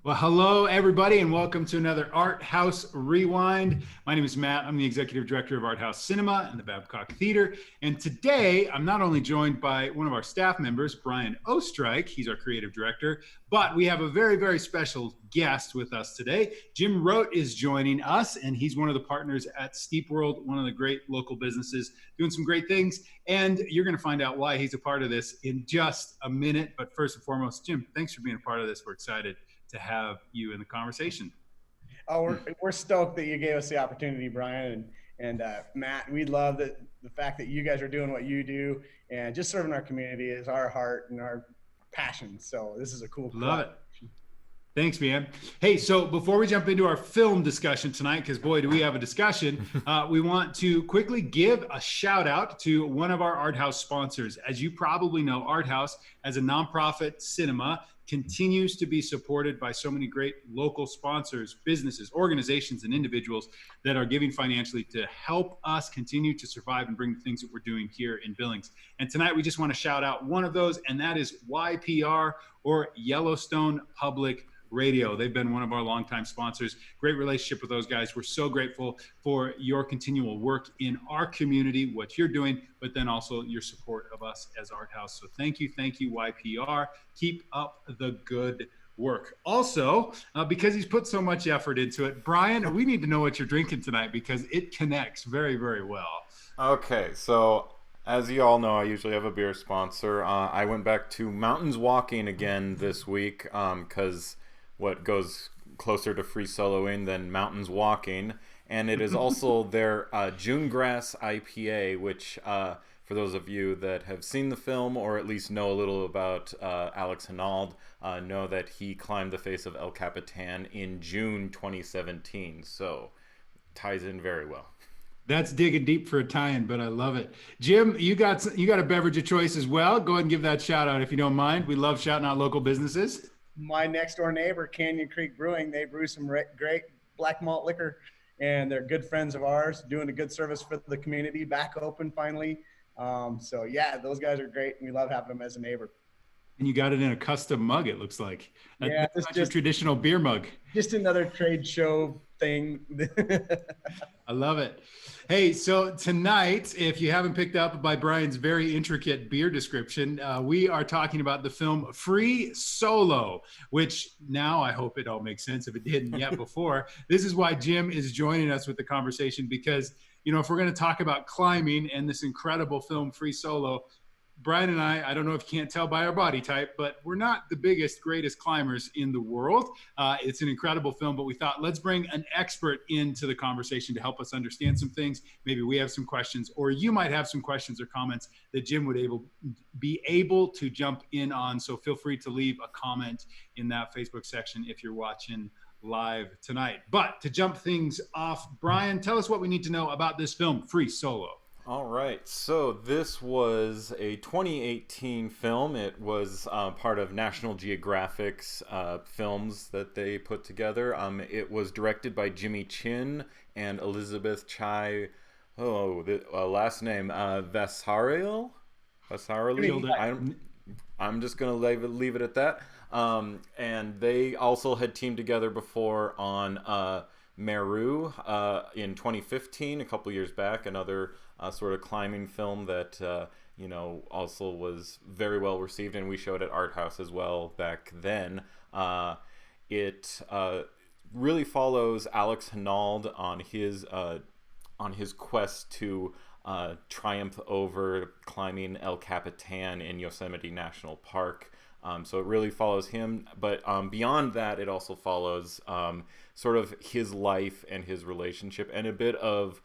Well, hello, everybody, and welcome to another Art House Rewind. My name is Matt. I'm the executive director of Art House Cinema and the Babcock Theater. And today, I'm not only joined by one of our staff members, Brian Ostrike, he's our creative director, but we have a very, very special guest with us today. Jim Rote is joining us, and he's one of the partners at Steep World, one of the great local businesses doing some great things. And you're going to find out why he's a part of this in just a minute. But first and foremost, Jim, thanks for being a part of this. We're excited to have you in the conversation. Oh, we're stoked that you gave us the opportunity, Brian and Matt. We love the fact that you guys are doing what you do, and just serving our community is our heart and our passion. So this is a cool. Love it. Thanks, man. Hey, so before we jump into our film discussion tonight, because boy, do we have a discussion, we want to quickly give a shout out to one of our Art House sponsors. As you probably know, Art House, as a nonprofit cinema, continues to be supported by so many great local sponsors, businesses, organizations, and individuals that are giving financially to help us continue to survive and bring the things that we're doing here in Billings. And tonight we just want to shout out one of those, and that is YPR, or Yellowstone Public Radio. They've been one of our longtime sponsors. Great relationship with those guys. We're so grateful for your continual work in our community, what you're doing, but then also your support of us as Art House. So thank you, YPR. Keep up the good work. Also, because he's put so much effort into it, Brian, we need to know what you're drinking tonight because it connects very, very well. Okay, so as you all know, I usually have a beer sponsor. I went back to Mountains Walking again this week because what goes closer to free soloing than Mountains Walking, and it is also their June Grass IPA, which for those of you that have seen the film or at least know a little about Alex Honnold, know that he climbed the face of El Capitan in June 2017, so ties in very well. That's digging deep for a tie-in, but I love it. Jim, you got a beverage of choice as well. Go ahead and give that shout out if you don't mind. We love shouting out local businesses. My next door neighbor, Canyon Creek Brewing, they brew some great black malt liquor, and they're good friends of ours, doing a good service for the community. Back open finally. So yeah, those guys are great, and we love having them as a neighbor. And you got it in a custom mug, it looks like. Yeah, that's not your traditional beer mug. Just another trade show thing. I love it. Hey, so tonight, if you haven't picked up by Brian's very intricate beer description, we are talking about the film Free Solo, which now I hope it all makes sense if it didn't yet before. This is why Jim is joining us with the conversation because, you know, if we're going to talk about climbing and this incredible film Free Solo, Brian and I don't know if you can't tell by our body type, but we're not the biggest, greatest climbers in the world. It's an incredible film, but we thought let's bring an expert into the conversation to help us understand some things. Maybe we have some questions, or you might have some questions or comments that Jim would be able to jump in on. So feel free to leave a comment in that Facebook section if you're watching live tonight. But to jump things off, Brian, tell us what we need to know about this film, Free Solo. All right, so this was a 2018 film. It was part of National Geographic's films that they put together. It was directed by Jimmy Chin and Elizabeth Chai. Oh, the last name Vasariel. I'm just gonna leave it at that. And they also had teamed together before on Meru in 2015, a couple years back, another sort of climbing film that also was very well received, and we showed at Art House as well back then. It really follows Alex Honnold on his quest to triumph over climbing El Capitan in Yosemite National Park. So it really follows him, but beyond that, it also follows sort of his life and his relationship, and a bit of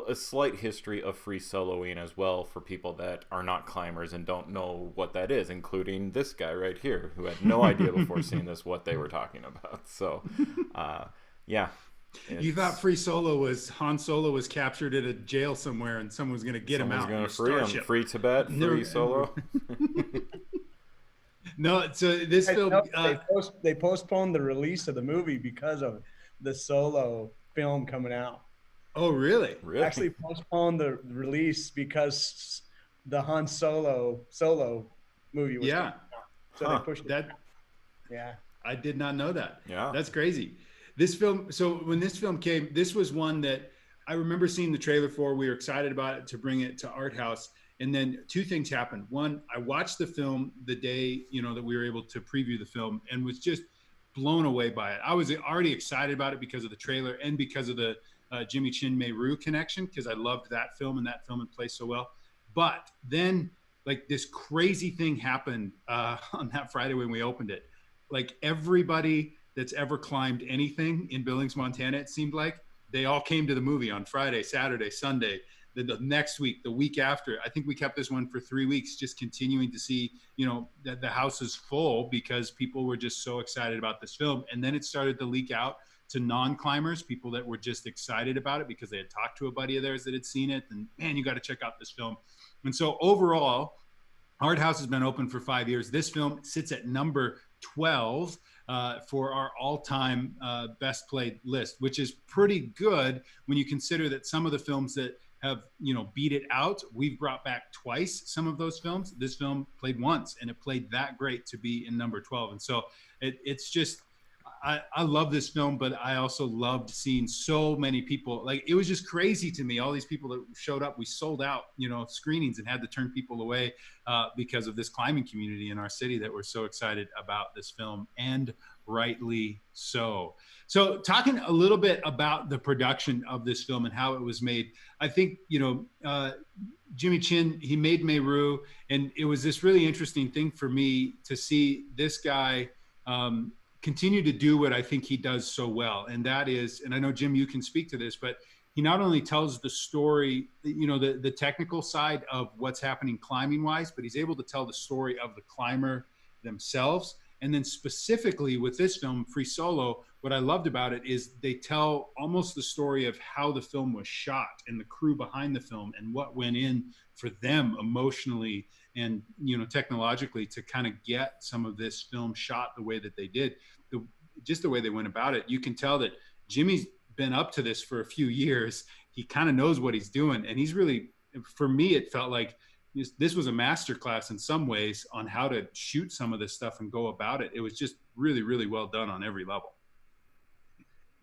a slight history of free soloing as well for people that are not climbers and don't know what that is, including this guy right here who had no idea before seeing this what they were talking about. So, yeah. You thought Free Solo was Han Solo was captured at a jail somewhere and someone was going to get him out. Someone's going to free him. Free Tibet, free Solo. No, so this film... they postponed the release of the movie because of the Solo film coming out. Oh, really? Actually postponed the release because the Han Solo movie was coming out. So they pushed it. That, yeah. I did not know that. Yeah. That's crazy. This film, so when this film came, this was one that I remember seeing the trailer for. We were excited about it to bring it to Art House. And then two things happened. One, I watched the film the day, that we were able to preview the film and was just blown away by it. I was already excited about it because of the trailer and because of the Jimmy Chin Meru connection, because I loved that film and that film had played so well. But then like this crazy thing happened on that Friday when we opened it. Like everybody that's ever climbed anything in Billings, Montana, it seemed like they all came to the movie on Friday, Saturday, Sunday. The next week, the week after, I think we kept this one for 3 weeks, just continuing to see, that the house is full because people were just so excited about this film. And then it started to leak out to non-climbers, people that were just excited about it because they had talked to a buddy of theirs that had seen it. And man, you got to check out this film. And so overall, Art House has been open for 5 years. This film sits at number 12 for our all-time best played list, which is pretty good when you consider that some of the films that have beat it out, we've brought back twice some of those films. This film played once, and it played that great to be in number 12. And so it's just, I love this film, but I also loved seeing so many people. Like, it was just crazy to me. All these people that showed up, we sold out, screenings and had to turn people away because of this climbing community in our city that were so excited about this film, and rightly so. So talking a little bit about the production of this film and how it was made, I think, Jimmy Chin, he made Meru, and it was this really interesting thing for me to see this guy continue to do what I think he does so well. And that is, and I know, Jim, you can speak to this, but he not only tells the story, the technical side of what's happening climbing wise, but he's able to tell the story of the climber themselves. And then specifically with this film, Free Solo, what I loved about it is they tell almost the story of how the film was shot and the crew behind the film and what went in for them emotionally and technologically to kind of get some of this film shot the way that they did. Just the way they went about it, you can tell that Jimmy's been up to this for a few years. He kind of knows what he's doing, and he's really, for me, it felt like this was a masterclass in some ways on how to shoot some of this stuff and go about it. It was just really, really well done on every level.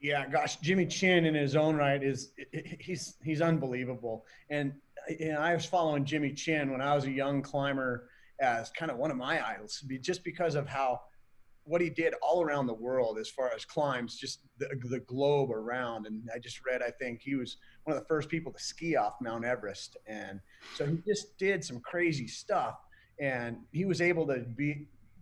Yeah, gosh, Jimmy Chin in his own right he's unbelievable. And I was following Jimmy Chin when I was a young climber as kind of one of my idols, just because of what he did all around the world as far as climbs, just the globe around. And I just read, I think he was one of the first people to ski off Mount Everest. And so he just did some crazy stuff, and he was able to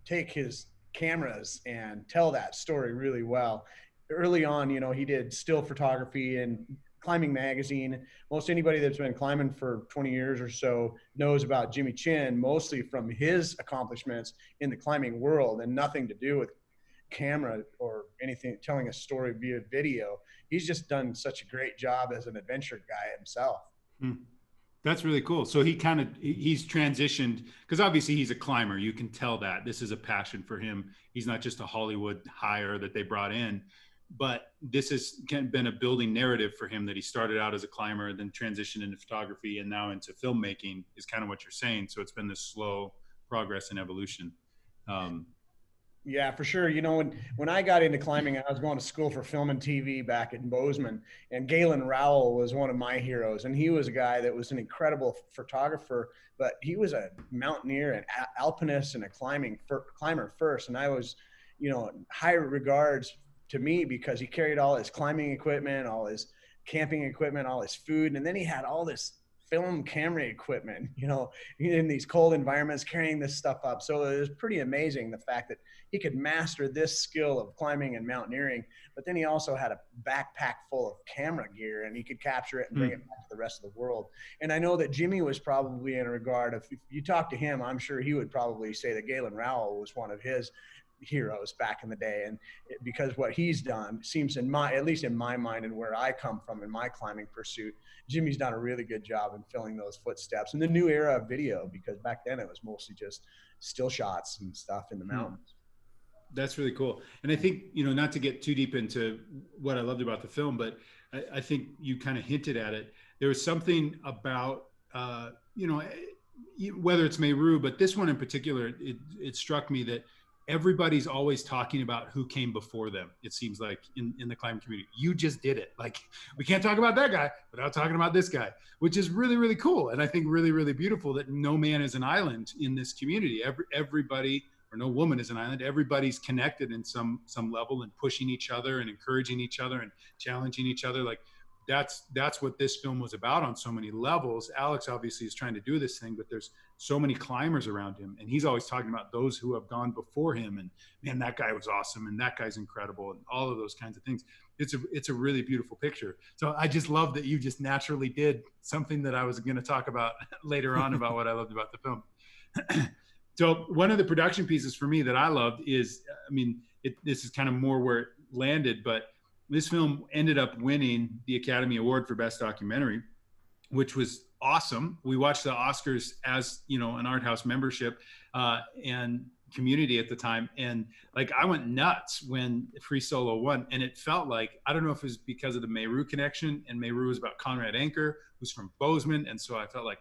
take his cameras and tell that story really well. Early on, he did still photography and Climbing Magazine. Most anybody that's been climbing for 20 years or so knows about Jimmy Chin, mostly from his accomplishments in the climbing world, and nothing to do with camera or anything, telling a story via video. He's just done such a great job as an adventure guy himself. That's really cool. So he's transitioned, because obviously he's a climber. You can tell that this is a passion for him. He's not just a Hollywood hire that they brought in. But this has been a building narrative for him, that he started out as a climber, then transitioned into photography, and now into filmmaking, is kind of what you're saying. So it's been this slow progress and evolution. Yeah, for sure. When I got into climbing, I was going to school for film and TV back in Bozeman, and Galen Rowell was one of my heroes. And he was a guy that was an incredible photographer, but he was a mountaineer and alpinist and a climber first. And I was, high regards to me because he carried all his climbing equipment, all his camping equipment, all his food. And then he had all this film camera equipment, in these cold environments, carrying this stuff up. So it was pretty amazing, the fact that he could master this skill of climbing and mountaineering, but then he also had a backpack full of camera gear, and he could capture it and bring it back to the rest of the world. And I know that Jimmy was probably, in a regard of, if you talk to him, I'm sure he would probably say that Galen Rowell was one of his heroes back in the day. And because what he's done seems, at least in my mind and where I come from in my climbing pursuit, Jimmy's done a really good job in filling those footsteps in the new era of video, because back then it was mostly just still shots and stuff in the mountains. That's really cool. And I think, not to get too deep into what I loved about the film, but I think you kind of hinted at it. There was something about, whether it's Meru, but this one in particular, it struck me that everybody's always talking about who came before them. It seems like in the climbing community, you just did it. Like, we can't talk about that guy without talking about this guy, which is really, really cool. And I think really, really beautiful that no man is an island in this community. Everybody, or no woman is an island. Everybody's connected in some level, and pushing each other and encouraging each other and challenging each other. Like, that's what this film was about on so many levels. Alex obviously is trying to do this thing, but there's so many climbers around him, and he's always talking about those who have gone before him, and man, that guy was awesome, and that guy's incredible, and all of those kinds of things. It's a really beautiful picture. So I just love that you just naturally did something that I was going to talk about later on about what I loved about the film. So one of the production pieces for me that I loved is, I mean, this is kind of more where it landed, but this film ended up winning the Academy Award for Best Documentary, which was awesome. We watched the Oscars as, you know, an art house membership and community at the time. And like, I went nuts when Free Solo won. And it felt like, I don't know if it was because of the Meru connection, and Meru was about Conrad Anker, who's from Bozeman. And so I felt like,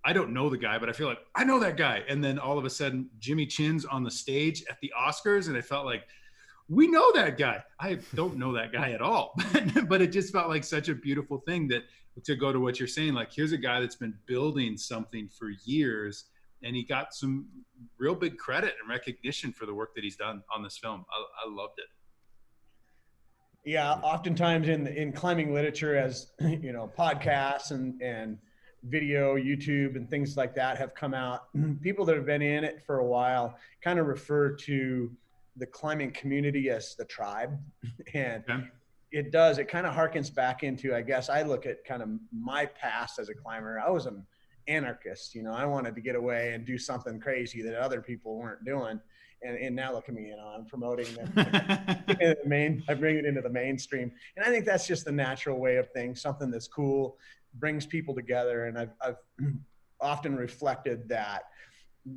I don't know the guy, but I feel like I know that guy. And then all of a sudden, Jimmy Chin's on the stage at the Oscars, and I felt like, we know that guy. I don't know that guy at all, but it just felt like such a beautiful thing, that to go to what you're saying, like, here's a guy that's been building something for years, and he got some real big credit and recognition for the work that he's done on this film. I loved it. Yeah, oftentimes in climbing literature, as you know, podcasts and video, YouTube, and things like that have come out, people that have been in it for a while kind of refer to the climbing community as the tribe. And it kind of harkens back into, I guess I look at kind of my past as a climber. I was an anarchist, you know, I wanted to get away and do something crazy that other people weren't doing. And now look at me, you know, I'm promoting them. I bring it into the mainstream. And I think that's just the natural way of things, something that's cool, brings people together. And I've often reflected that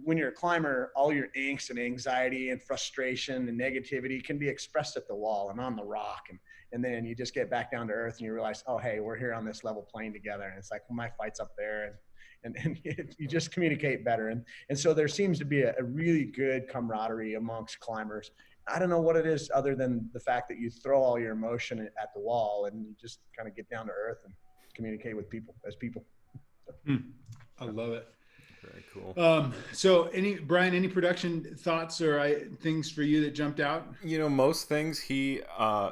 when you're a climber, all your angst and anxiety and frustration and negativity can be expressed at the wall and on the rock. And then you just get back down to earth, and you realize, oh, hey, we're here on this level plane together. And it's like, well, my fight's up there. And you just communicate better. And so there seems to be a really good camaraderie amongst climbers. I don't know what it is other than the fact that you throw all your emotion at the wall and you just kind of get down to earth and communicate with people as people. I love it. Very cool. So Brian, any production thoughts or things for you that jumped out? You know, most things he,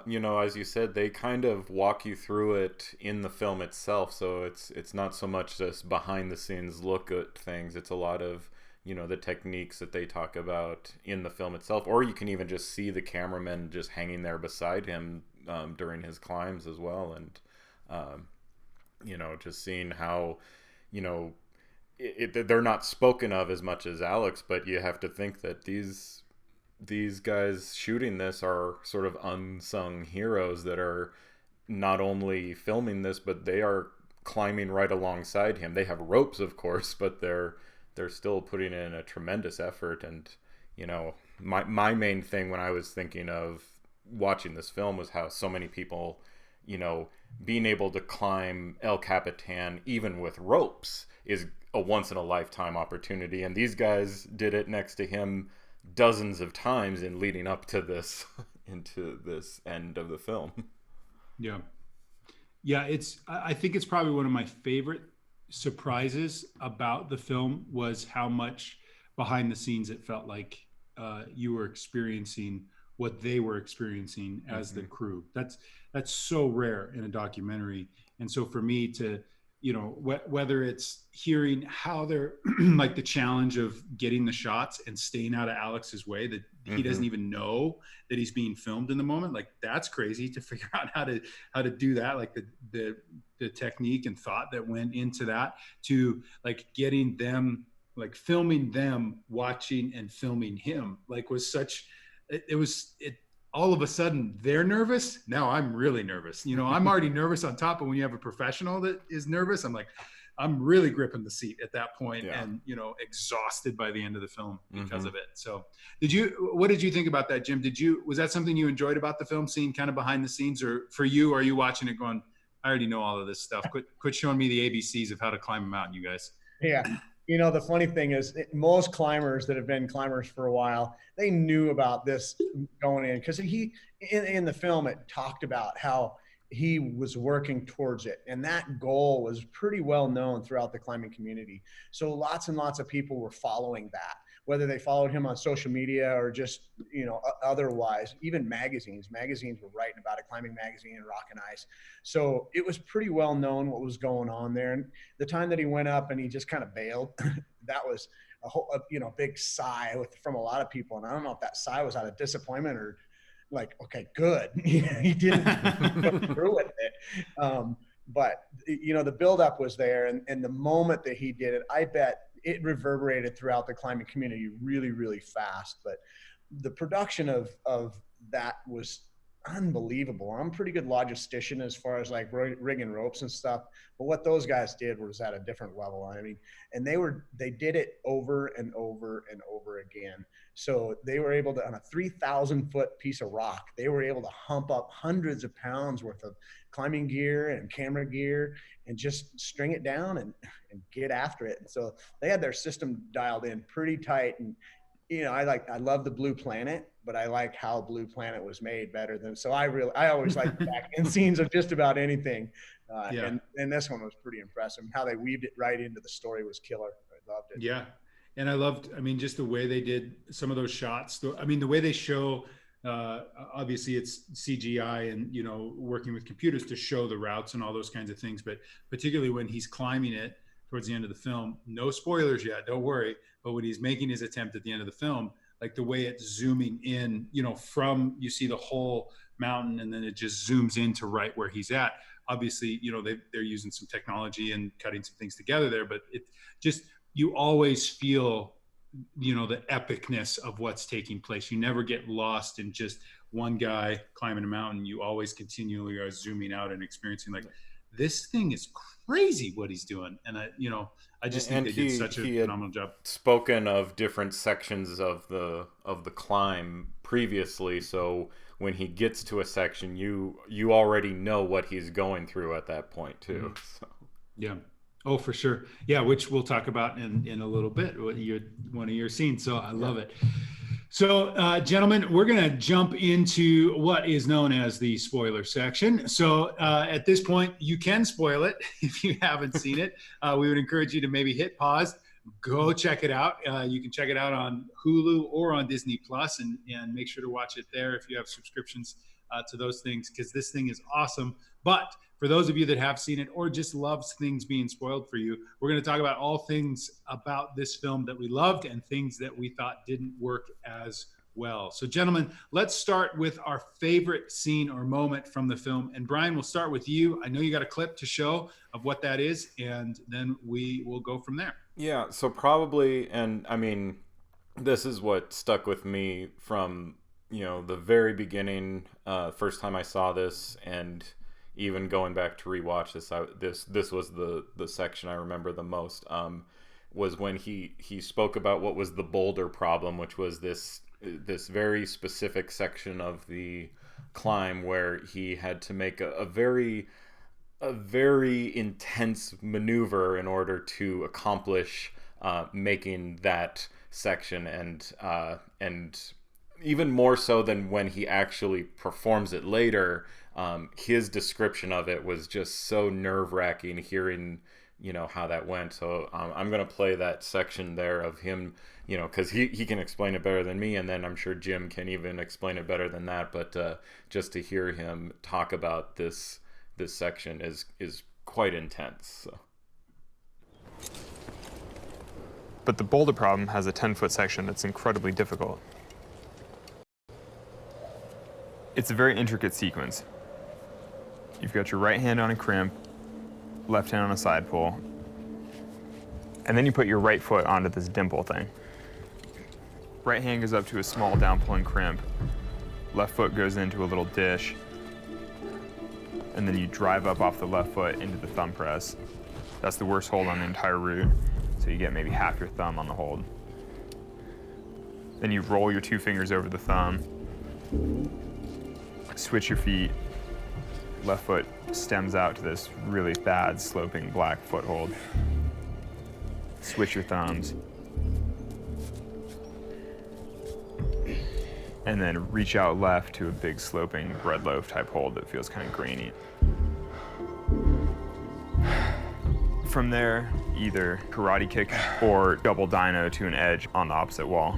you know, as you said, they kind of walk you through it in the film itself. So it's not so much this behind the scenes look at things. It's a lot of, you know, the techniques that they talk about in the film itself, or you can even just see the cameraman just hanging there beside him during his climbs as well. And, you know, just seeing how, you know, they're not spoken of as much as Alex, but you have to think that these guys shooting this are sort of unsung heroes that are not only filming this, but they are climbing right alongside him. They have ropes, of course, but they're still putting in a tremendous effort. And, you know, my main thing when I was thinking of watching this film was how so many people, you know, being able to climb El Capitan even with ropes is a once in a lifetime opportunity, and these guys did it next to him dozens of times in leading up to this into this end of the film. Yeah, I think it's probably one of my favorite surprises about the film was how much behind the scenes it felt like you were experiencing what they were experiencing as the crew. That's so rare in a documentary. And so for me to, you know, whether it's hearing how they're like the challenge of getting the shots and staying out of Alex's way, that he doesn't even know that he's being filmed in the moment. Like, that's crazy to figure out how to do that. Like the technique and thought that went into that, to like getting them, like filming them, watching and filming him, like was such, it all of a sudden they're nervous. Now I'm really nervous. You know, I'm already nervous on top, but when you have a professional that is nervous, I'm really gripping the seat at that point, and, you know, exhausted by the end of the film because of it. So what did you think about that, Jim? Was that something you enjoyed about the film, seeing kind of behind the scenes, or for you, are you watching it going, I already know all of this stuff. Quit showing me the ABCs of how to climb a mountain, you guys. Yeah. You know, the funny thing is, most climbers that have been climbers for a while, they knew about this going in, because in the film, it talked about how he was working towards it, and that goal was pretty well known throughout the climbing community. So lots and lots of people were following that, whether they followed him on social media or just, otherwise. Even magazines were writing about it, Climbing Magazine and Rock and Ice. So it was pretty well known what was going on there. And the time that he went up and he just kind of bailed, that was a big sigh from a lot of people. And I don't know if that sigh was out of disappointment or like, okay, good. He didn't go through with it. But the buildup was there, and the moment that he did it, I bet it reverberated throughout the climbing community really, really fast. But the production of that was unbelievable. I'm a pretty good logistician as far as like rigging ropes and stuff, but what those guys did was at a different level. I mean, and they did it over and over and over again. So they were able to, on a 3,000 foot piece of rock, they were able to hump up hundreds of pounds worth of climbing gear and camera gear and just string it down and get after it. And so they had their system dialed in pretty tight. And I love the Blue Planet, but I like how Blue Planet was made better than. So I always like the back end scenes of just about anything. And this one was pretty impressive. How they weaved it right into the story was killer. I loved it. Yeah. And I loved, just the way they did some of those shots. The way they show, obviously it's CGI and, working with computers to show the routes and all those kinds of things. But particularly when he's climbing it towards the end of the film, no spoilers yet, don't worry. But when he's making his attempt at the end of the film, like the way it's zooming in, from, you see the whole mountain and then it just zooms into right where he's at. Obviously, they're using some technology and cutting some things together there, but it just, you always feel, the epicness of what's taking place. You never get lost in just one guy climbing a mountain. You always continually are zooming out and experiencing like, this thing is crazy what he's doing. And I just think they did such a phenomenal job. Spoken of different sections of the climb previously, so when he gets to a section, you already know what he's going through at that point too. So. Yeah. Oh, for sure. Yeah, which we'll talk about in a little bit. One of your scenes. So I love it. So, gentlemen, we're going to jump into what is known as the spoiler section. So at this point, you can spoil it if you haven't seen it. We would encourage you to maybe hit pause, go check it out. You can check it out on Hulu or on Disney Plus, and make sure to watch it there if you have subscriptions to those things, because this thing is awesome. But for those of you that have seen it or just loves things being spoiled for you, we're going to talk about all things about this film that we loved and things that we thought didn't work as well. So, gentlemen, let's start with our favorite scene or moment from the film. And Brian, we'll start with you. I know you got a clip to show of what that is, and then we will go from there. Yeah, so probably, and this is what stuck with me from, the very beginning, first time I saw this, and even going back to rewatch this, this was the section I remember the most, was when he spoke about what was the boulder problem, which was this very specific section of the climb where he had to make a very intense maneuver in order to accomplish making that section, and even more so than when he actually performs it later. His description of it was just so nerve-wracking, hearing how that went. So I'm gonna play that section there of him, because he can explain it better than me, and then I'm sure Jim can even explain it better than that. But just to hear him talk about this section is quite intense. So. But the boulder problem has a 10-foot section that's incredibly difficult. It's a very intricate sequence. You've got your right hand on a crimp, left hand on a side pull, and then you put your right foot onto this dimple thing. Right hand goes up to a small down pulling crimp, left foot goes into a little dish, and then you drive up off the left foot into the thumb press. That's the worst hold on the entire route, so you get maybe half your thumb on the hold. Then you roll your two fingers over the thumb, switch your feet, left foot stems out to this really bad sloping black foothold. switch your thumbs, and then reach out left to a big sloping bread loaf type hold that feels kind of grainy. From there, either karate kick or double dyno to an edge on the opposite wall.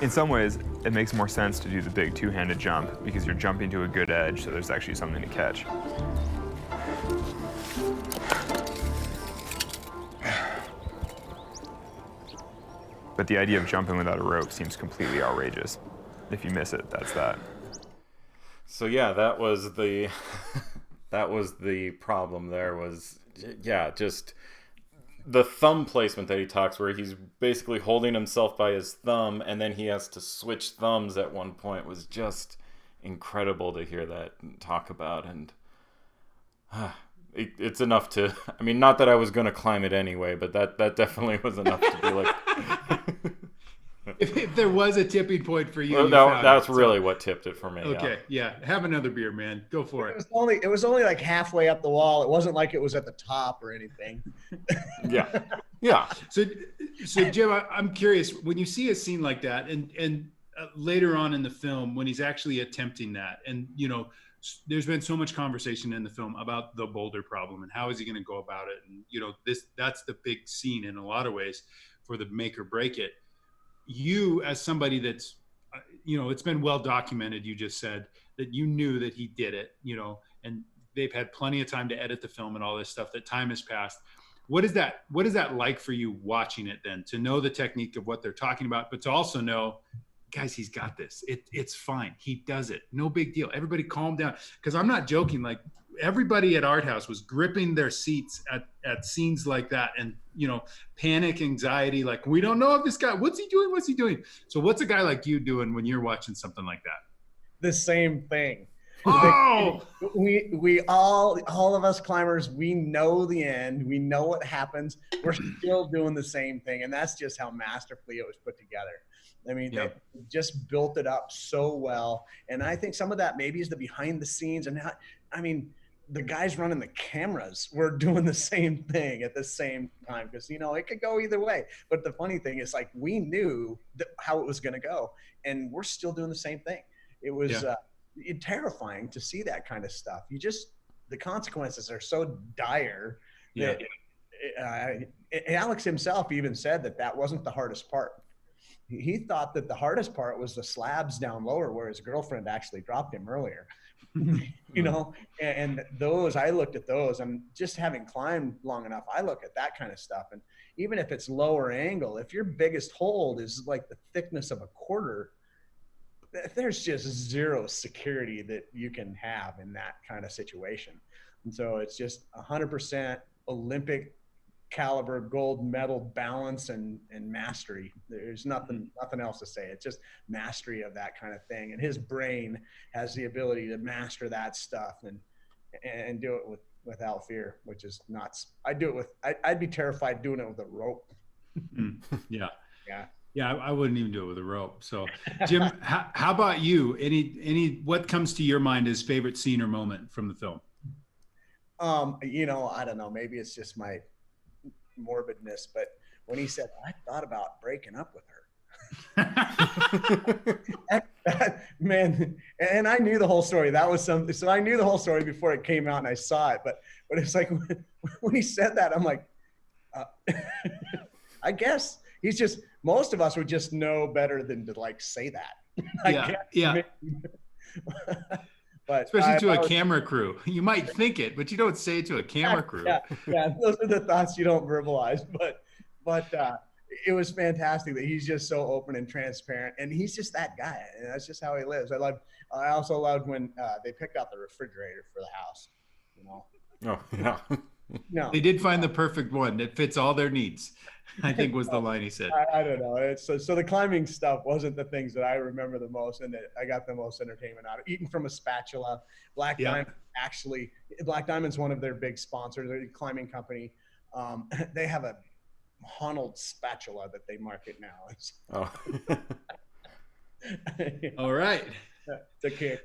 In some ways, it makes more sense to do the big two-handed jump because you're jumping to a good edge, so there's actually something to catch. But the idea of jumping without a rope seems completely outrageous. If you miss it, that's that. So yeah, that was the that was the problem there was, yeah, just the thumb placement that he talks, where he's basically holding himself by his thumb and then he has to switch thumbs at one point, was just incredible to hear that talk about. And it's enough to, I mean, not that I was going to climb it anyway, but that definitely was enough to be like... If there was a tipping point for you, well, that's really what tipped it for me. Okay, yeah. Have another beer, man. Go for it. It was only like halfway up the wall. It wasn't like it was at the top or anything. Yeah. So Jim, I'm curious, when you see a scene like that, and later on in the film, when he's actually attempting that, and there's been so much conversation in the film about the boulder problem and how is he going to go about it, and that's the big scene in a lot of ways for the make or break it. You, as somebody that's, it's been well documented, you just said that you knew that he did it, and they've had plenty of time to edit the film and all this stuff, that time has passed. What is that like for you watching it then, to know the technique of what they're talking about, but to also know, guys, he's got this. It's fine. He does it. No big deal. Everybody calm down. Because I'm not joking. Like, everybody at Art House was gripping their seats at scenes like that, and panic, anxiety, like, we don't know if this guy, what's he doing. So what's a guy like you doing when you're watching something like that? The same thing. Oh, we all of us climbers, we know the end, we know what happens, we're still doing the same thing, and that's just how masterfully it was put together. I mean, They just built it up so well, and I think some of that maybe is the behind the scenes, and the guys running the cameras were doing the same thing at the same time, because it could go either way. But the funny thing is, like, we knew how it was going to go, and we're still doing the same thing. It was terrifying to see that kind of stuff. The consequences are so dire that Alex himself even said that wasn't the hardest part. He thought that the hardest part was the slabs down lower where his girlfriend actually dropped him earlier. And those, I looked at those, and just having climbed long enough, I look at that kind of stuff. And even if it's lower angle, if your biggest hold is like the thickness of a quarter, there's just zero security that you can have in that kind of situation. And so it's just 100% Olympic caliber gold medal balance and mastery. There's nothing else to say. It's just mastery of that kind of thing. And his brain has the ability to master that stuff and do it without fear, which is nuts. I'd be terrified doing it with a rope. Yeah. I wouldn't even do it with a rope. So Jim, how about you? What comes to your mind as favorite scene or moment from the film? I don't know, maybe it's just my morbidness, but when he said, I thought about breaking up with her, man, and I knew the whole story. That was something. So I knew the whole story before it came out and I saw it, but it's like, when he said that, I'm like, I guess most of us would just know better than to like say that. Yeah. But especially to a camera crew. You might think it, but you don't say it to a camera crew. Yeah. Those are the thoughts you don't verbalize. But it was fantastic that he's just so open and transparent, and he's just that guy, and that's just how he lives. I also loved when they picked out the refrigerator for the house. Oh yeah. No, they did find the perfect one that fits all their needs, I think was the line he said. I don't know. So the climbing stuff wasn't the things that I remember the most, and that I got the most entertainment out of. Eating from a spatula. Black Diamond's one of their big sponsors. They're a climbing company. They have a Honnold spatula that they market now. All right. It's a kick.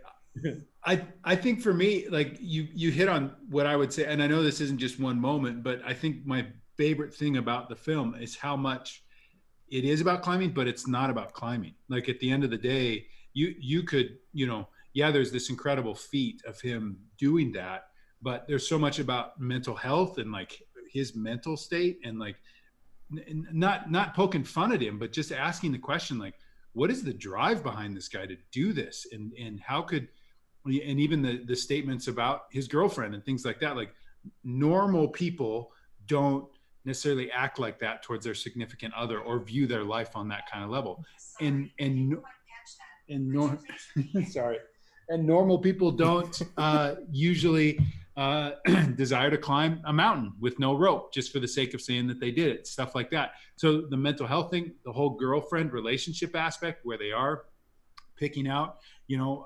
I think for me, like you hit on what I would say, and I know this isn't just one moment, but I think my favorite thing about the film is how much it is about climbing, but it's not about climbing. Like at the end of the day, you could, yeah, there's this incredible feat of him doing that, but there's so much about mental health and like his mental state, and like not poking fun at him, but just asking the question, like, what is the drive behind this guy to do this, and how could, and even the statements about his girlfriend and things like that, like normal people don't necessarily act like that towards their significant other or view their life on that kind of level. And sorry, and normal people don't usually desire to climb a mountain with no rope just for the sake of saying that they did it, stuff like that. So the mental health thing, the whole girlfriend relationship aspect, where they are picking out,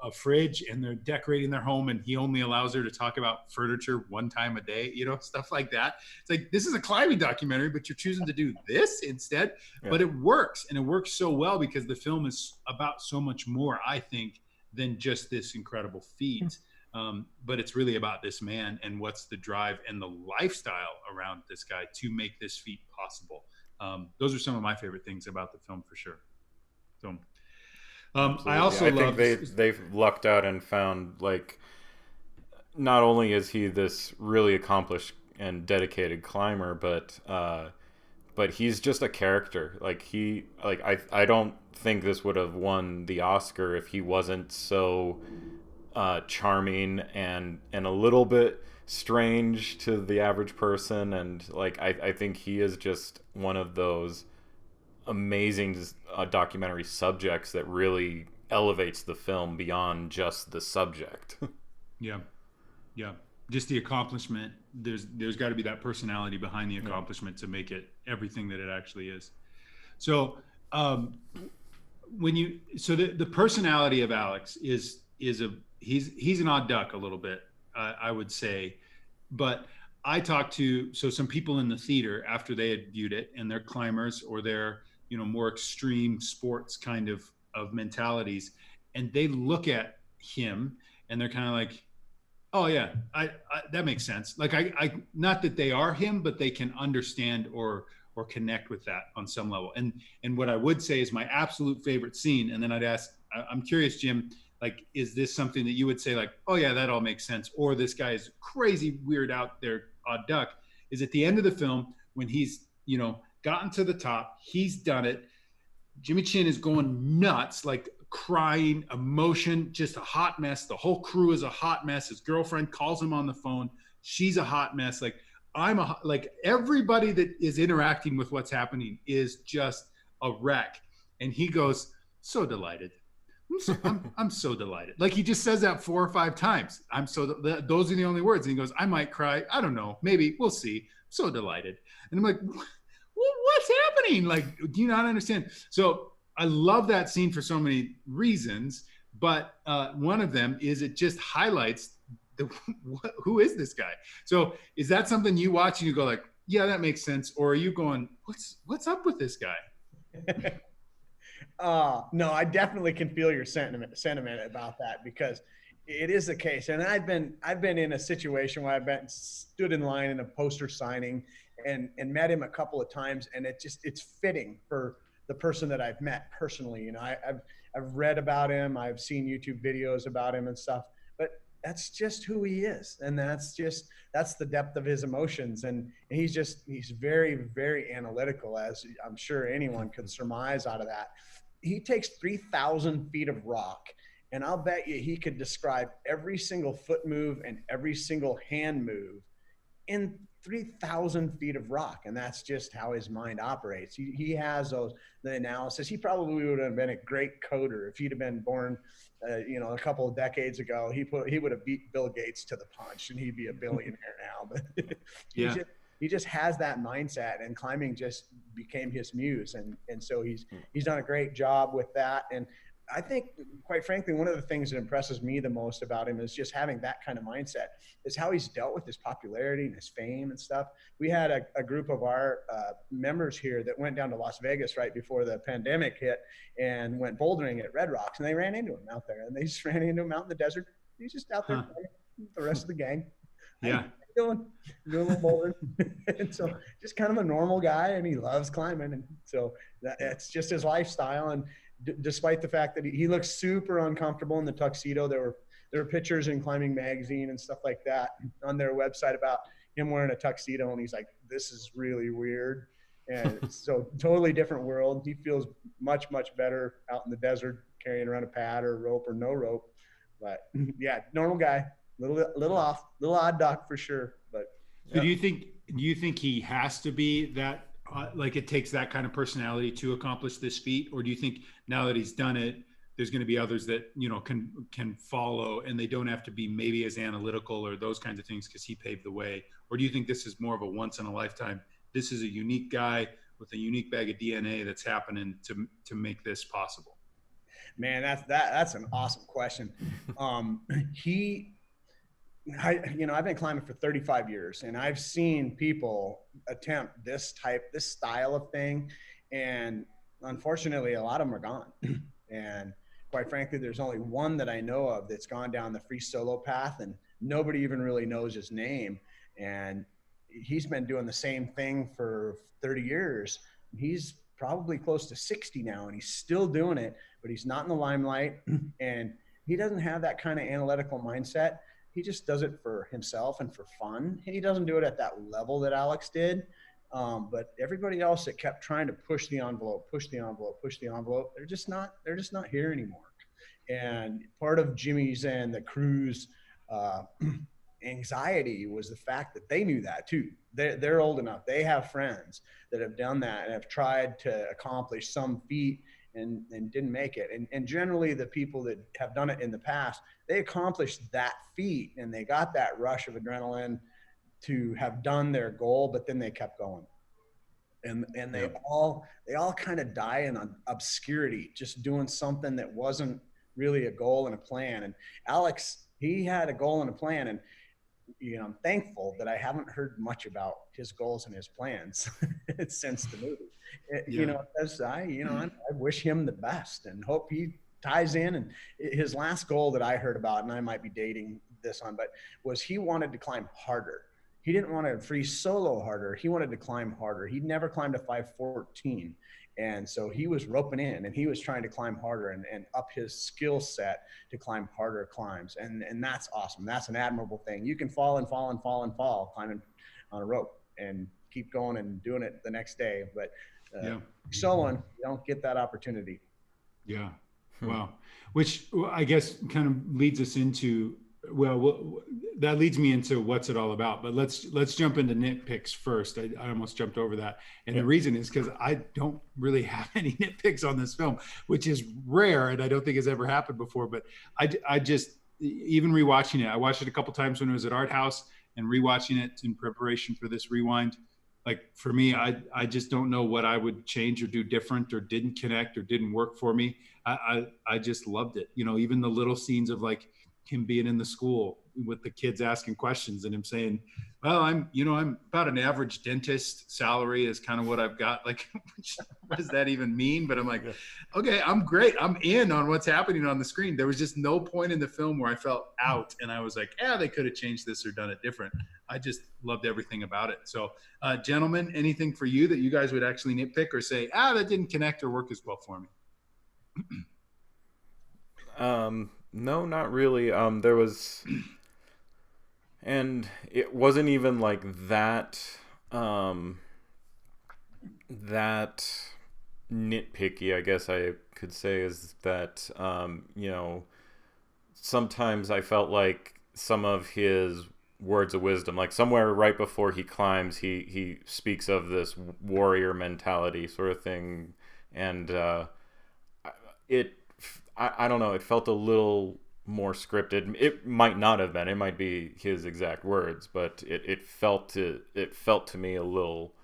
a fridge and they're decorating their home, and he only allows her to talk about furniture one time a day, stuff like that. It's like, this is a climbing documentary, but you're choosing to do this instead. Yeah. But it works, and it works so well because the film is about so much more, I think, than just this incredible feat. But it's really about this man and what's the drive and the lifestyle around this guy to make this feat possible. Those are some of my favorite things about the film, for sure. So I think they've lucked out and found, like, not only is he this really accomplished and dedicated climber, but he's just a character. Like, I don't think this would have won the Oscar if he wasn't so charming and a little bit strange to the average person. And like, I think he is just one of those amazing documentary subjects that really elevates the film beyond just the subject. Yeah Just the accomplishment. There's got to be that personality behind the accomplishment to make it everything that it actually is. So the personality of Alex is he's an odd duck a little bit, I would say. But I talked to some people in the theater after they had viewed it, and they're climbers or they're more extreme sports kind of mentalities, and they look at him and they're kind of like, oh yeah, I that makes sense. Like I not that they are him, but they can understand or connect with that on some level. And what I would say is my absolute favorite scene, and then I'd ask, I'm curious, Jim, like, is this something that you would say like, oh yeah, that all makes sense, or this guy is crazy weird out there odd duck, is at the end of the film when he's gotten to the top, he's done it, Jimmy Chin is going nuts, like crying, emotion, just a hot mess. The whole crew is a hot mess. His girlfriend calls him on the phone. She's a hot mess. Like, everybody that is interacting with what's happening is just a wreck. And he goes, so delighted. I'm so delighted. Like, he just says that 4 or 5 times. Those are the only words. And he goes, I might cry. I don't know. Maybe we'll see. So delighted. And I'm like, what's happening? Like, do you not understand? So I love that scene for so many reasons, but one of them is it just highlights who is this guy? So is that something you watch and you go like, yeah, that makes sense? Or are you going, what's up with this guy? No, I definitely can feel your sentiment about that, because it is the case. And I've been in a situation where I've stood in line in a poster signing and met him a couple of times, and it's fitting for the person that I've met personally. I've read about him, I've seen YouTube videos about him and stuff, but that's just who he is, and that's the depth of his emotions, and he's very, very analytical, as I'm sure anyone could surmise out of that. He takes 3,000 feet of rock, and I'll bet you he could describe every single foot move and every single hand move in 3,000 feet of rock. And that's just how his mind operates. He has the analysis. He probably would have been a great coder if he'd have been born, a couple of decades ago. He would have beat Bill Gates to the punch, and he'd be a billionaire now. But he just has that mindset, and climbing just became his muse. And so he's done a great job with that. And I think, quite frankly, one of the things that impresses me the most about him is just having that kind of mindset, is how he's dealt with his popularity and his fame and stuff. We had a group of our members here that went down to Las Vegas right before the pandemic hit and went bouldering at Red Rocks, and they ran into him out there, and they just ran into him out in the desert. He's just out there with the rest of the gang. Yeah. doing? Doing a little bouldering. And so just kind of a normal guy, and he loves climbing. And so that's just his lifestyle. And despite the fact that he looks super uncomfortable in the tuxedo, there were pictures in Climbing Magazine and stuff like that on their website about him wearing a tuxedo, and he's like, this is really weird. And so totally different world. He feels much, much better out in the desert carrying around a pad or rope or no rope. But yeah, normal guy, little odd duck for sure. But so do you think he has to be that like it takes that kind of personality to accomplish this feat, or do you think now that he's done it, there's going to be others that can follow, and they don't have to be maybe as analytical or those kinds of things because he paved the way? Or do you think this is more of a once in a lifetime? This is a unique guy with a unique bag of DNA that's happening to make this possible. Man, that's an awesome question. I've been climbing for 35 years, and I've seen people attempt this style of thing, and unfortunately, a lot of them are gone. And quite frankly, there's only one that I know of that's gone down the free solo path, and nobody even really knows his name. And he's been doing the same thing for 30 years. He's probably close to 60 now, and he's still doing it, but he's not in the limelight, and he doesn't have that kind of analytical mindset. He just does it for himself and for fun. He doesn't do it at that level that Alex did. But everybody else that kept trying to push the envelope, they're just not here anymore. And part of Jimmy's and the crew's anxiety was the fact that they knew that too. They're old enough. They have friends that have done that and have tried to accomplish some feat and didn't make it. And generally the people that have done it in the past, they accomplished that feat and they got that rush of adrenaline to have done their goal, but then they kept going. And they all kind of die in obscurity, just doing something that wasn't really a goal and a plan. And Alex, he had a goal and a plan, and I'm thankful that I haven't heard much about his goals and his plans since the movie. I wish him the best and hope he ties in. And his last goal that I heard about, and I might be dating this on, but was he wanted to climb harder. He didn't want to free solo harder. He wanted to climb harder. He'd never climbed a 514. And so he was roping in and he was trying to climb harder and up his skill set to climb harder climbs. And that's awesome. That's an admirable thing. You can fall and fall and fall and fall climbing on a rope and keep going and doing it the next day. But soloing, you don't get that opportunity. Yeah. Wow. Which I guess kind of leads us into, that leads me into what's it all about, but let's jump into nitpicks first. I almost jumped over that. And the reason is because I don't really have any nitpicks on this film, which is rare. And I don't think it's ever happened before, but I just, even rewatching it, I watched it a couple times when it was at Art House and rewatching it in preparation for this rewind. Like for me, I just don't know what I would change or do different or didn't connect or didn't work for me. I just loved it. Even the little scenes of like him being in the school with the kids asking questions and him saying, well, I'm about an average dentist salary is kind of what I've got. Like, what does that even mean? But I'm like, okay, I'm great. I'm in on what's happening on the screen. There was just no point in the film where I felt out and I was like, they could have changed this or done it different. I just loved everything about it. So gentlemen, anything for you that you guys would actually nitpick or say, that didn't connect or work as well for me? No, not really. There was, and it wasn't even like that, that nitpicky, I guess I could say, is that, sometimes I felt like some of his words of wisdom, like somewhere right before he climbs, he speaks of this warrior mentality sort of thing. And, I don't know. It felt a little more scripted. It might not have been. It might be his exact words, but it felt to me a little,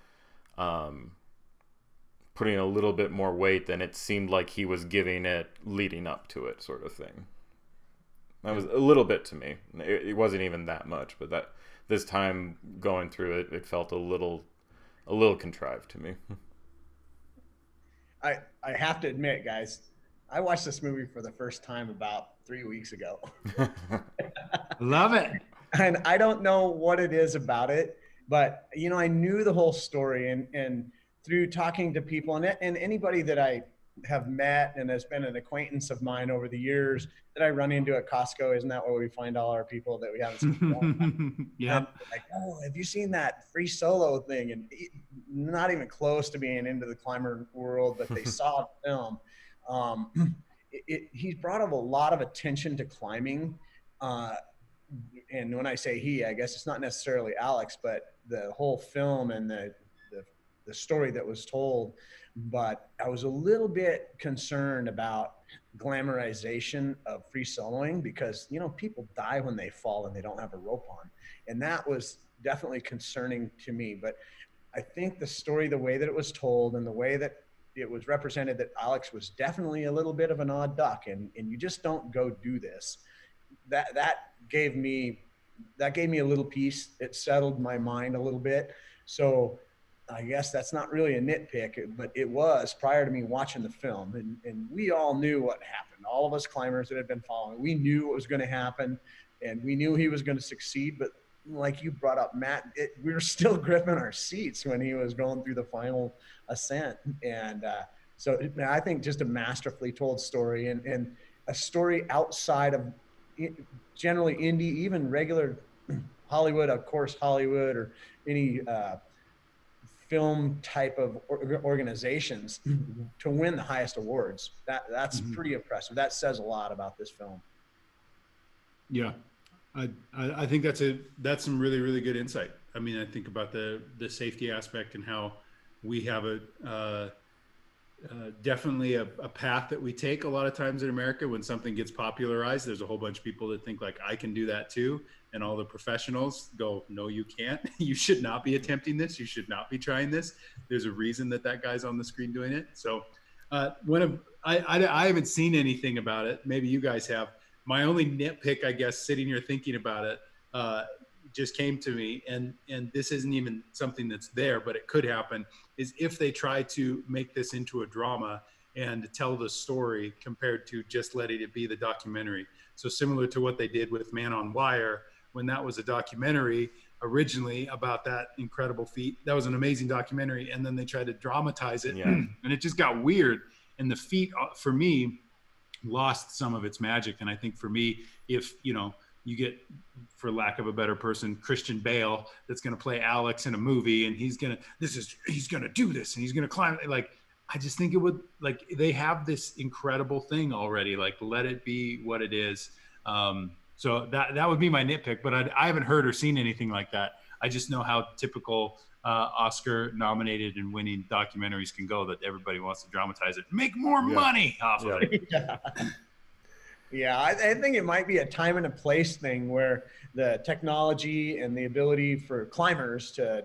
putting a little bit more weight than it seemed like he was giving it leading up to it, sort of thing. That was a little bit to me. It wasn't even that much, but that this time going through it, it felt a little contrived to me. I have to admit, guys, I watched this movie for the first time about 3 weeks ago. Love it. And I don't know what it is about it, but I knew the whole story, and through talking to people and anybody that I have met and has been an acquaintance of mine over the years that I run into at Costco. Isn't that where we find all our people that we haven't seen for a long time? Yeah. And like, oh, have you seen that Free Solo thing? And not even close to being into the climber world, but they saw the film. He's brought up a lot of attention to climbing. And when I say he, I guess it's not necessarily Alex, but the whole film and the story that was told. But I was a little bit concerned about glamorization of free soloing because, people die when they fall and they don't have a rope on. And that was definitely concerning to me. But I think the story, the way that it was told and the way that it was represented, that Alex was definitely a little bit of an odd duck, and you just don't go do this. That gave me a little peace. It settled my mind a little bit. So I guess that's not really a nitpick, but it was prior to me watching the film. And we all knew what happened. All of us climbers that had been following, we knew what was going to happen, and we knew he was going to succeed. But like you brought up, Matt, we were still gripping our seats when he was going through the final ascent. And so I think just a masterfully told story, and a story outside of generally indie, even regular Hollywood, of course, Hollywood or any film type of organizations to win the highest awards. That's pretty impressive. That says a lot about this film. Yeah. I think that's some really, really good insight. I mean, I think about the safety aspect and how we have definitely a path that we take a lot of times in America. When something gets popularized, there's a whole bunch of people that think like, I can do that too. And all the professionals go, no, you can't. You should not be attempting this. You should not be trying this. There's a reason that guy's on the screen doing it. So I haven't seen anything about it. Maybe you guys have. My only nitpick, I guess, sitting here thinking about it, just came to me, and this isn't even something that's there, but it could happen, is if they try to make this into a drama and tell the story compared to just letting it be the documentary. So similar to what they did with Man on Wire, when that was a documentary originally about that incredible feat. That was an amazing documentary, and then they tried to dramatize it, and it just got weird. And the feat, for me, lost some of its magic. And I think for me, if you get, for lack of a better person, Christian Bale that's going to play Alex in a movie, and he's going to do this, and he's going to climb, like, I just think it would, like, they have this incredible thing already, like, let it be what it is. So that would be my nitpick, but I haven't heard or seen anything like that. I just know how typical Oscar nominated and winning documentaries can go, that everybody wants to dramatize it, make more money off of it. Yeah, I think it might be a time and a place thing where the technology and the ability for climbers to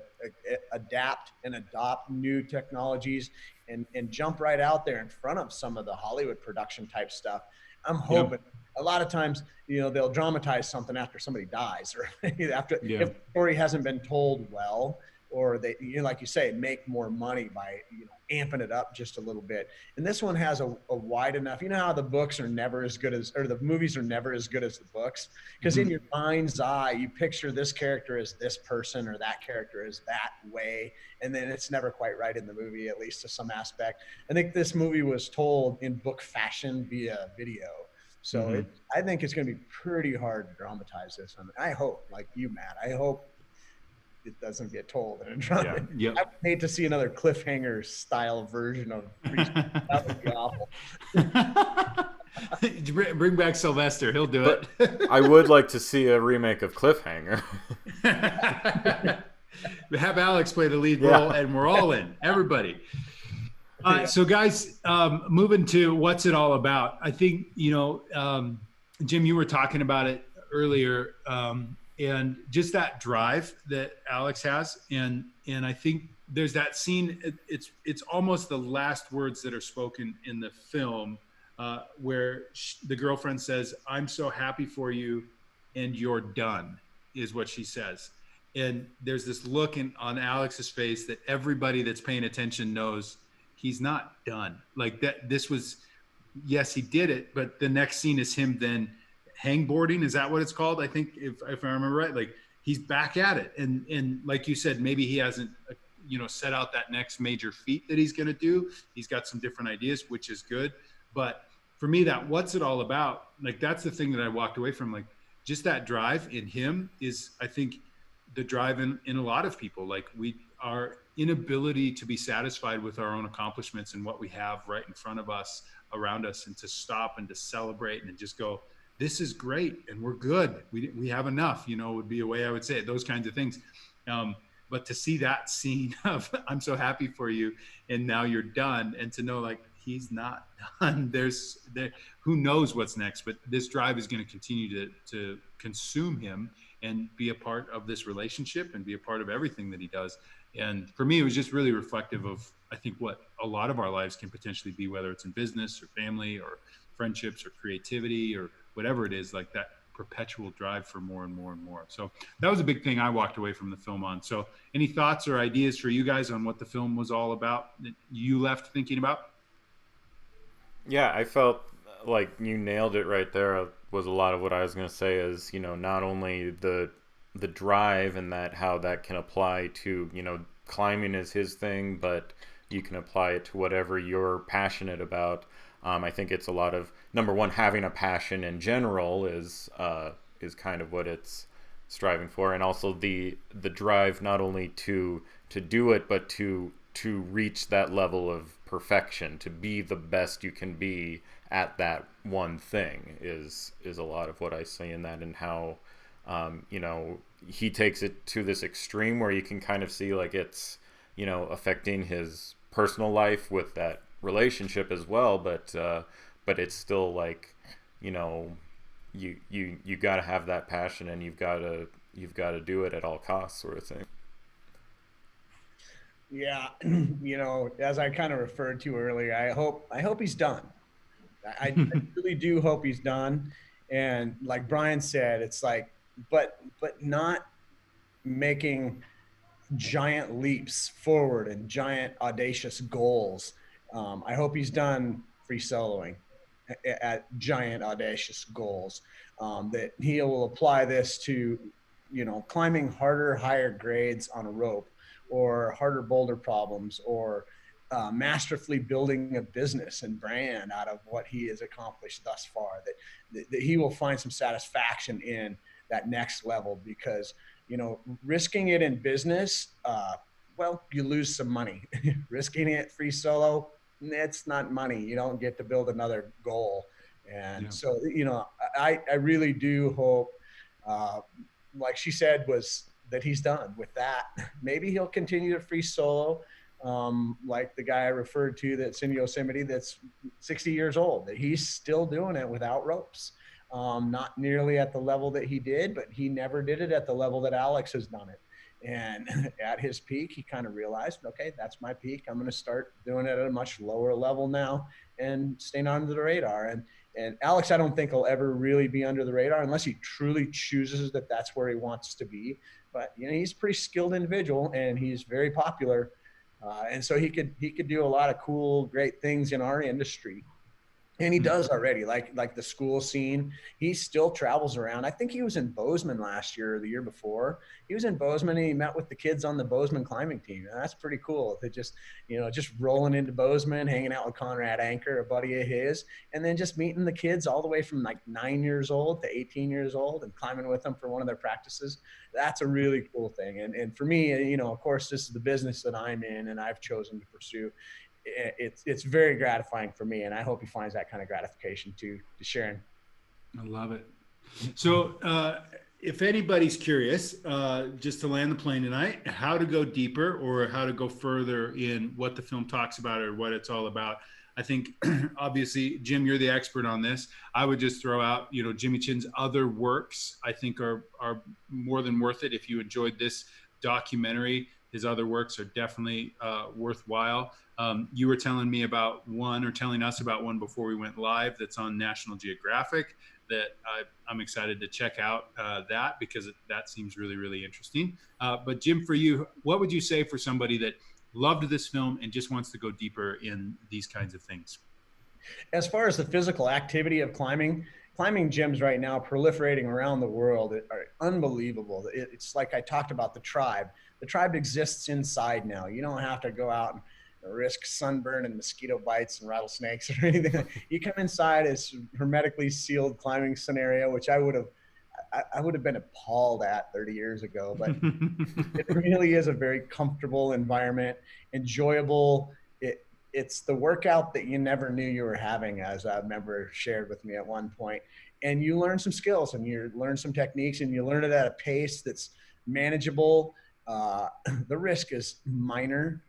adapt and adopt new technologies and jump right out there in front of some of the Hollywood production type stuff. I'm hoping a lot of times, they'll dramatize something after somebody dies, or if the story hasn't been told well, or they, like you say, make more money by, amping it up just a little bit. And this one has a wide enough, how the books are never as good as, or the movies are never as good as the books, because in your mind's eye, you picture this character as this person or that character as that way. And then it's never quite right in the movie, at least to some aspect. I think this movie was told in book fashion via video. So I think it's going to be pretty hard to dramatize this. I mean, I hope, like you, Matt, I hope it doesn't get told in a drama. I would hate to see another cliffhanger style version of that would be awful. Bring back Sylvester, he'll do it. I would like to see a remake of Cliffhanger. Have Alex play the lead role, and we're all in, everybody. So guys, moving to what's it all about? I think, Jim, you were talking about it earlier, and just that drive that Alex has. And I think there's that scene, it's almost the last words that are spoken in the film, where the girlfriend says, "I'm so happy for you, and you're done," is what she says. And there's this look on Alex's face that everybody that's paying attention knows he's not done. Like that, this was, yes, he did it, but the next scene is him then hangboarding. Is that what it's called? I think if I remember right, like he's back at it. And like you said, maybe he hasn't, set out that next major feat that he's going to do. He's got some different ideas, which is good. But for me, that what's it all about? Like, that's the thing that I walked away from. Like, just that drive in him is, I think, the drive in a lot of people. Like, our inability to be satisfied with our own accomplishments and what we have right in front of us, around us, and to stop and to celebrate and just go, this is great and we're good. We have enough, would be a way I would say it, those kinds of things. But to see that scene of I'm so happy for you and now you're done, and to know like he's not done. Who knows what's next, but this drive is going to continue to consume him and be a part of this relationship and be a part of everything that he does. And for me, it was just really reflective of, I think, what a lot of our lives can potentially be, whether it's in business or family or friendships or creativity or whatever it is, like that perpetual drive for more and more and more. So that was a big thing I walked away from the film on. So any thoughts or ideas for you guys on what the film was all about that you left thinking about? Yeah, I felt like you nailed it right there. Was a lot of what I was going to say is, not only the drive and that how that can apply to, climbing is his thing, but you can apply it to whatever you're passionate about. I think it's a lot of, number one, having a passion in general is kind of what it's striving for, and also the drive not only to do it, but to reach that level of perfection, to be the best you can be at that one thing is a lot of what I see in that, and how he takes it to this extreme where you can kind of see like it's affecting his personal life with that relationship as well, but it's still like you got to have that passion, and you've got to do it at all costs, sort of thing. Yeah, as I kind of referred to earlier, I hope he's done. I really do hope he's done. And like Brian said, it's like, but not making giant leaps forward and giant audacious goals. I hope he's done free soloing at giant audacious goals. That he will apply this to, climbing harder, higher grades on a rope, or harder boulder problems, or masterfully building a business and brand out of what he has accomplished thus far. That he will find some satisfaction in that next level, because risking it in business, well, you lose some money. Risking it free solo, it's not money. You don't get to build another goal. And so, I really do hope, like she said, was that he's done with that. Maybe he'll continue to free solo, like the guy I referred to that's in Yosemite that's 60 years old, that he's still doing it without ropes. Not nearly at the level that he did, but he never did it at the level that Alex has done it. And at his peak, he kind of realized, okay, that's my peak. I'm going to start doing it at a much lower level now and staying under the radar. And Alex, I don't think he'll ever really be under the radar unless he truly chooses that that's where he wants to be. But he's a pretty skilled individual, and he's very popular, and so he could do a lot of cool, great things in our industry. And he does already, like the school scene. He still travels around. I think he was in Bozeman last year or the year before. He was in Bozeman, and he met with the kids on the Bozeman climbing team. And that's pretty cool. They just rolling into Bozeman, hanging out with Conrad Anker, a buddy of his, and then just meeting the kids all the way from like 9 years old to 18 years old and climbing with them for one of their practices. That's a really cool thing. And for me, of course, this is the business that I'm in and I've chosen to pursue. It's very gratifying for me, and I hope he finds that kind of gratification too, to Sharon. I love it. So if anybody's curious, just to land the plane tonight, how to go deeper or how to go further in what the film talks about or what it's all about, I think obviously, Jim, you're the expert on this. I would just throw out, Jimmy Chin's other works, I think are more than worth it. If you enjoyed this documentary, his other works are definitely worthwhile. You were telling me about one, or telling us about one before we went live, that's on National Geographic that I'm excited to check out that, because that seems really, really interesting. But Jim, for you, what would you say for somebody that loved this film and just wants to go deeper in these kinds of things? As far as the physical activity of climbing, climbing gyms right now proliferating around the world are unbelievable. It's like I talked about the tribe. The tribe exists inside now. You don't have to go out and risk sunburn and mosquito bites and rattlesnakes or anything. You come inside, it's hermetically sealed climbing scenario, which I would have been appalled at 30 years ago, but it really is a very comfortable environment, enjoyable. It's the workout that you never knew you were having, as a member shared with me at one point. And you learn some skills and you learn some techniques and you learn it at a pace that's manageable. The risk is minor.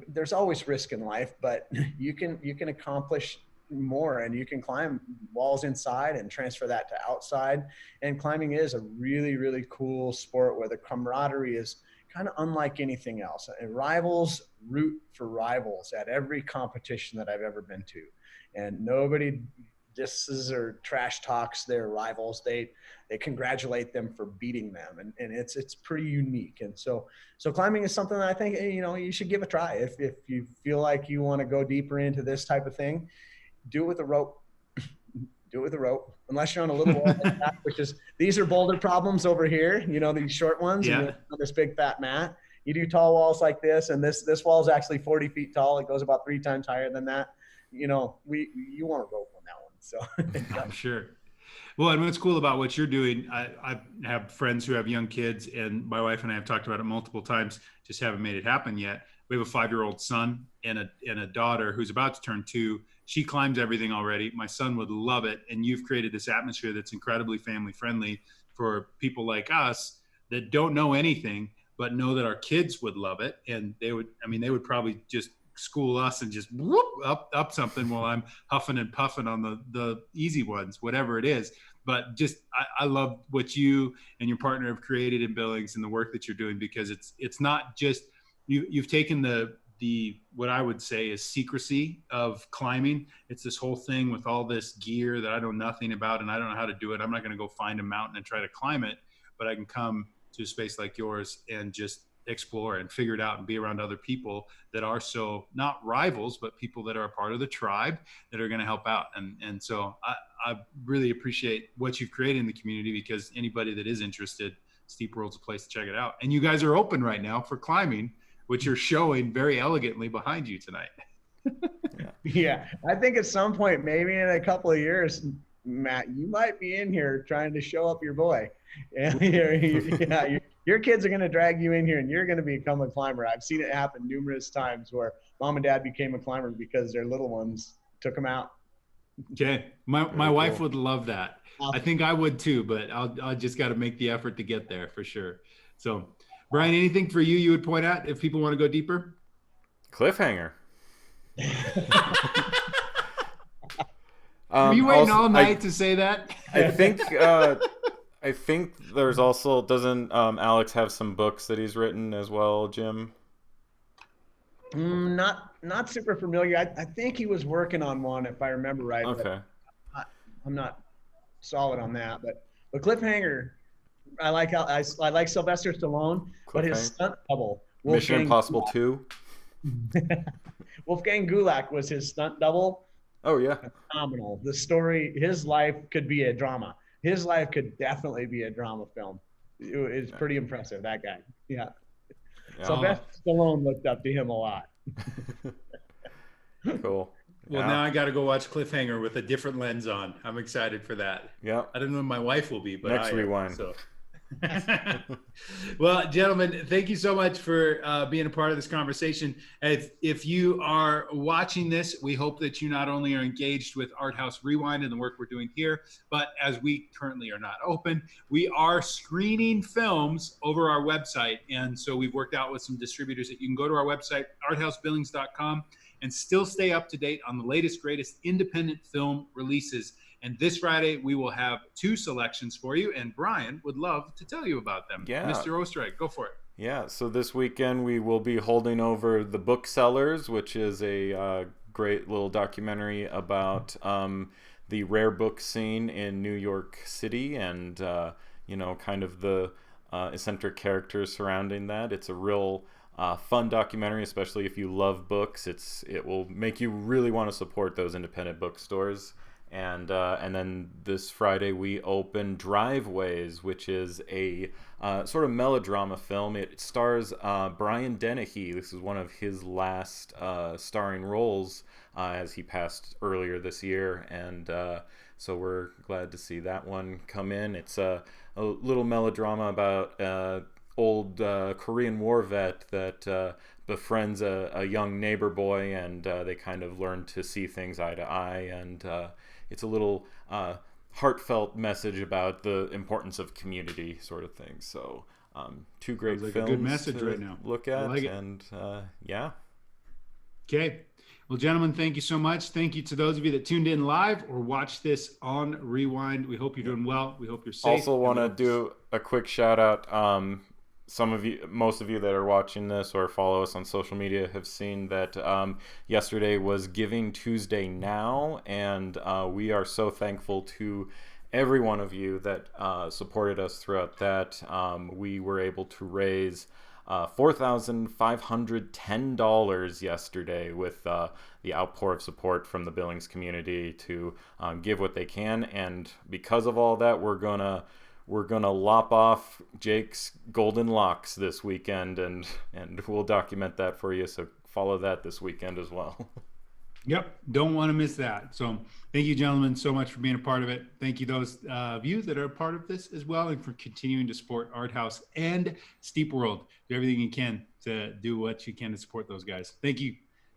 There's always risk in life, but you can accomplish more, and you can climb walls inside and transfer that to outside. And climbing is a really, really cool sport where the camaraderie is kind of unlike anything else. And rivals root for rivals at every competition that I've ever been to, and nobody disses or trash talks their rivals. They congratulate them for beating them, and it's pretty unique. And so climbing is something that I think, you know, you should give a try. If you feel like you want to go deeper into this type of thing, do it with a rope. Do it with a rope, unless you're on a little wall like that, which is, these are boulder problems over here, you know, these short ones, and you're on this big fat mat. You do tall walls like this, and this wall is actually 40 feet tall. It goes about 3 times higher than that. You know, you want a rope on that one. So I'm sure. Well, and what's cool about what you're doing, I have friends who have young kids, and my wife and I have talked about it multiple times, just haven't made it happen yet. We have a 5-year-old son and a daughter who's about to turn 2. She climbs everything already. My son would love it. And you've created this atmosphere that's incredibly family friendly for people like us that don't know anything, but know that our kids would love it. And they would probably just school us and just whoop up something while I'm huffing and puffing on the easy ones, whatever it is. But just, I love what you and your partner have created in Billings and the work that you're doing, because it's not just, you've taken the what I would say is secrecy of climbing. It's this whole thing with all this gear that I know nothing about and I don't know how to do it. I'm not going to go find a mountain and try to climb it, but I can come to a space like yours and just explore and figure it out and be around other people that are, so not rivals, but people that are a part of the tribe that are going to help out. And so I really appreciate what you've created in the community, because anybody that is interested, Steep World's a place to check it out. And you guys are open right now for climbing, which you're showing very elegantly behind you tonight. Yeah. I think at some point, maybe in a couple of years, Matt, you might be in here trying to show up your boy. Your kids are going to drag you in here and you're going to become a climber. I've seen it happen numerous times where mom and dad became a climber because their little ones took them out. Okay. My wife would love that. I think I would too, but I'll just got to make the effort to get there for sure. So Brian, anything for you would point out if people want to go deeper? Cliffhanger. Are you waiting all night to say that? I think there's also, doesn't Alex have some books that he's written as well, Jim? Not super familiar. I think he was working on one, if I remember right. Okay. I'm not solid on that, but Cliffhanger. I like Sylvester Stallone, but his stunt double, Mission Impossible 2. Wolfgang Gulak was his stunt double. Oh yeah, phenomenal. The story, his life could be a drama. His life could definitely be a drama film. It's pretty impressive, that guy. Yeah. Sylvester Stallone looked up to him a lot. Cool. Well, now I got to go watch Cliffhanger with a different lens on. I'm excited for that. Yeah. I don't know if my wife will be, but next rewind. So. Well, gentlemen, thank you so much for being a part of this conversation. If you are watching this, we hope that you not only are engaged with Art House Rewind and the work we're doing here, but as we currently are not open, we are screening films over our website. And so we've worked out with some distributors that you can go to our website, arthousebillings.com, and still stay up to date on the latest, greatest independent film releases. And this Friday, we will have 2 selections for you, and Brian would love to tell you about them. Yeah. Mr. Osterreich, go for it. Yeah, so this weekend we will be holding over The Booksellers, which is a great little documentary about the rare book scene in New York City and, kind of the eccentric characters surrounding that. It's a real fun documentary, especially if you love books. It will make you really want to support those independent bookstores. And then this Friday we open Driveways, which is a sort of melodrama film. It stars Brian Dennehy. This is one of his last starring roles, as he passed earlier this year. And so we're glad to see that one come in. It's a little melodrama about old Korean War vet that befriends a young neighbor boy, and they kind of learn to see things eye to eye. And it's a little heartfelt message about the importance of community, sort of thing. So two great Sounds like films a good message to right now. look I at, like it. and yeah. Okay. Well, gentlemen, thank you so much. Thank you to those of you that tuned in live or watched this on Rewind. We hope you're doing well. We hope you're safe. Also want to do a quick shout out. Most of you that are watching this or follow us on social media have seen that yesterday was Giving Tuesday now, and we are so thankful to every one of you that supported us throughout that. We were able to raise $4,510 yesterday with the outpour of support from the Billings community to give what they can, and because of all that, we're gonna lop off Jake's golden locks this weekend, and we'll document that for you. So follow that this weekend as well. Yep. Don't want to miss that. So thank you, gentlemen, so much for being a part of it. Thank you, those of you that are a part of this as well, and for continuing to support Art House and Steep World. Do everything you can to do what you can to support those guys. Thank you.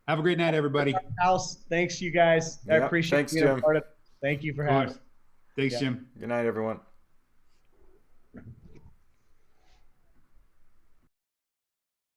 Have a great night, everybody. House. Thanks, you guys. I Yep. appreciate Thanks, being Jim. a part of it. Thank you for having us. Thanks, Yeah. Jim. Good night, everyone.